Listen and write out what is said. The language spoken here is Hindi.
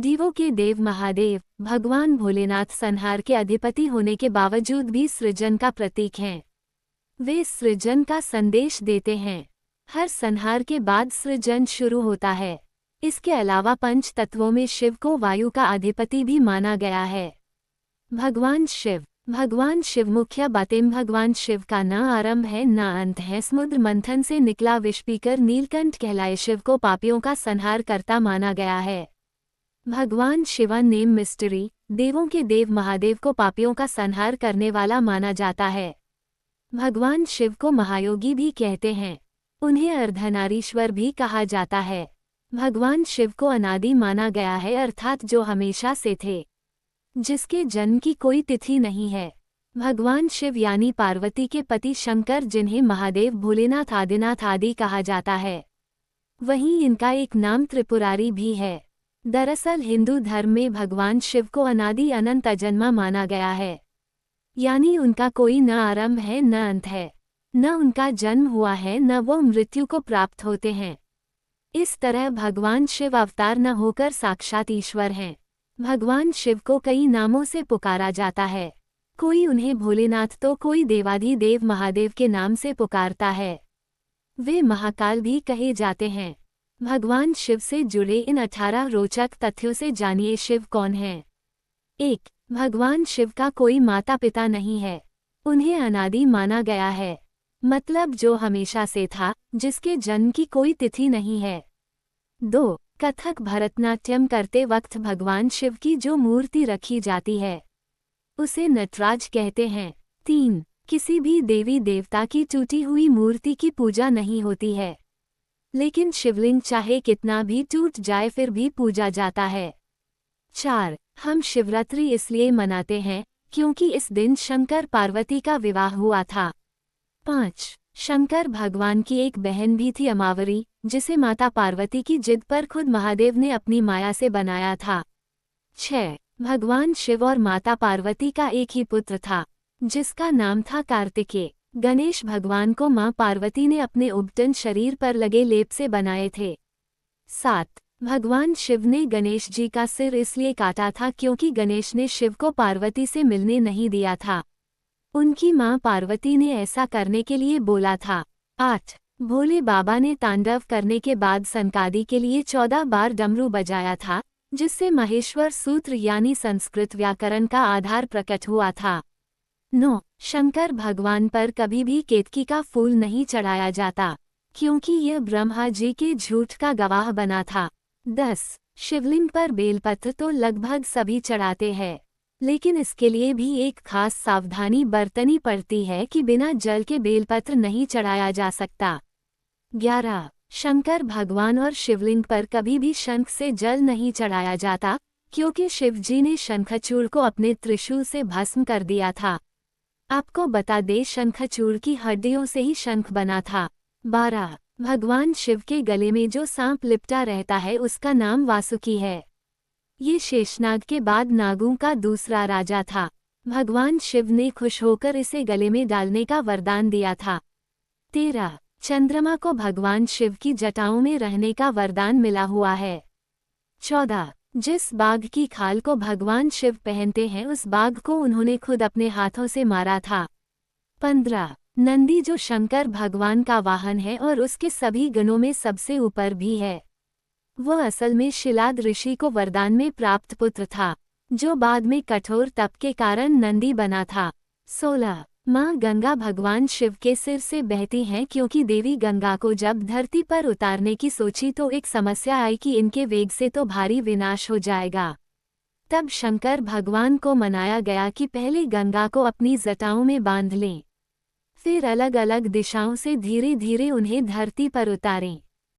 देवों के देव महादेव भगवान भोलेनाथ संहार के अधिपति होने के बावजूद भी सृजन का प्रतीक हैं। वे सृजन का संदेश देते हैं। हर संहार के बाद सृजन शुरू होता है। इसके अलावा पंच तत्वों में शिव को वायु का अधिपति भी माना गया है। भगवान शिव मुख्य बातें। भगवान शिव का न आरंभ है न अंत है। समुद्र मंथन से निकला विष पीकर नीलकंठ कहलाए शिव को पापियों का संहार करता माना गया है। भगवान शिवा नेम मिस्ट्री। देवों के देव महादेव को पापियों का संहार करने वाला माना जाता है। भगवान शिव को महायोगी भी कहते हैं। उन्हें अर्धनारीश्वर भी कहा जाता है। भगवान शिव को अनादि माना गया है, अर्थात जो हमेशा से थे, जिसके जन्म की कोई तिथि नहीं है। भगवान शिव यानी पार्वती के पति शंकर, जिन्हें महादेव भोलेनाथ आदिनाथ आदि कहा जाता है, वहीं इनका एक नाम त्रिपुरारी भी है। दरअसल हिंदू धर्म में भगवान शिव को अनादि अनंत अजन्मा माना गया है, यानी उनका कोई न आरंभ है न अंत है, न उनका जन्म हुआ है न वो मृत्यु को प्राप्त होते हैं। इस तरह भगवान शिव अवतार न होकर साक्षात ईश्वर हैं। भगवान शिव को कई नामों से पुकारा जाता है। कोई उन्हें भोलेनाथ तो कोई देवाधिदेव महादेव के नाम से पुकारता है। वे महाकाल भी कहे जाते हैं। भगवान शिव से जुड़े इन 18 रोचक तथ्यों से जानिए शिव कौन हैं। 1. भगवान शिव का कोई माता पिता नहीं है। उन्हें अनादि माना गया है, मतलब जो हमेशा से था, जिसके जन्म की कोई तिथि नहीं है। 2. कथक भरतनाट्यम करते वक्त भगवान शिव की जो मूर्ति रखी जाती है उसे नटराज कहते हैं। 3. किसी भी देवी देवता की टूटी हुई मूर्ति की पूजा नहीं होती है, लेकिन शिवलिंग चाहे कितना भी टूट जाए फिर भी पूजा जाता है। 4. हम शिवरात्रि इसलिए मनाते हैं क्योंकि इस दिन शंकर पार्वती का विवाह हुआ था। 5. शंकर भगवान की एक बहन भी थी अमावरी, जिसे माता पार्वती की जिद पर खुद महादेव ने अपनी माया से बनाया था। 6. भगवान शिव और माता पार्वती का एक ही पुत्र था, जिसका नाम था कार्तिकेय। गणेश भगवान को मां पार्वती ने अपने उबटन शरीर पर लगे लेप से बनाए थे। 7. भगवान शिव ने गणेश जी का सिर इसलिए काटा था क्योंकि गणेश ने शिव को पार्वती से मिलने नहीं दिया था। उनकी मां पार्वती ने ऐसा करने के लिए बोला था। 8. भोले बाबा ने तांडव करने के बाद सनकादि के लिए 14 बार डमरू बजाया था, जिससे महेश्वर सूत्र यानी संस्कृत व्याकरण का आधार प्रकट हुआ था। 9. शंकर भगवान पर कभी भी केतकी का फूल नहीं चढ़ाया जाता, क्योंकि यह ब्रह्मा जी के झूठ का गवाह बना था। 10. शिवलिंग पर बेलपत्र तो लगभग सभी चढ़ाते हैं, लेकिन इसके लिए भी एक खास सावधानी बरतनी पड़ती है कि बिना जल के बेलपत्र नहीं चढ़ाया जा सकता। 11. शंकर भगवान और शिवलिंग पर कभी भी शंख से जल नहीं चढ़ाया जाता, क्योंकि शिवजी ने शंखचूड़ को अपने त्रिशूल से भस्म कर दिया था। आपको बता दें, शंखचूड़ की हड्डियों से ही शंख बना था। 12. भगवान शिव के गले में जो सांप लिपटा रहता है उसका नाम वासुकी है। ये शेषनाग के बाद नागों का दूसरा राजा था। भगवान शिव ने खुश होकर इसे गले में डालने का वरदान दिया था। 13. चंद्रमा को भगवान शिव की जटाओं में रहने का वरदान मिला हुआ है। 14. जिस बाघ की खाल को भगवान शिव पहनते हैं उस बाघ को उन्होंने खुद अपने हाथों से मारा था। 15. नंदी जो शंकर भगवान का वाहन है और उसके सभी गणों में सबसे ऊपर भी है, वह असल में शिलाद ऋषि को वरदान में प्राप्त पुत्र था, जो बाद में कठोर तप के कारण नंदी बना था। 16. माँ गंगा भगवान शिव के सिर से बहती हैं, क्योंकि देवी गंगा को जब धरती पर उतारने की सोची तो एक समस्या आई कि इनके वेग से तो भारी विनाश हो जाएगा। तब शंकर भगवान को मनाया गया कि पहले गंगा को अपनी जटाओं में बांध लें, फिर अलग अलग दिशाओं से धीरे धीरे उन्हें धरती पर उतारें।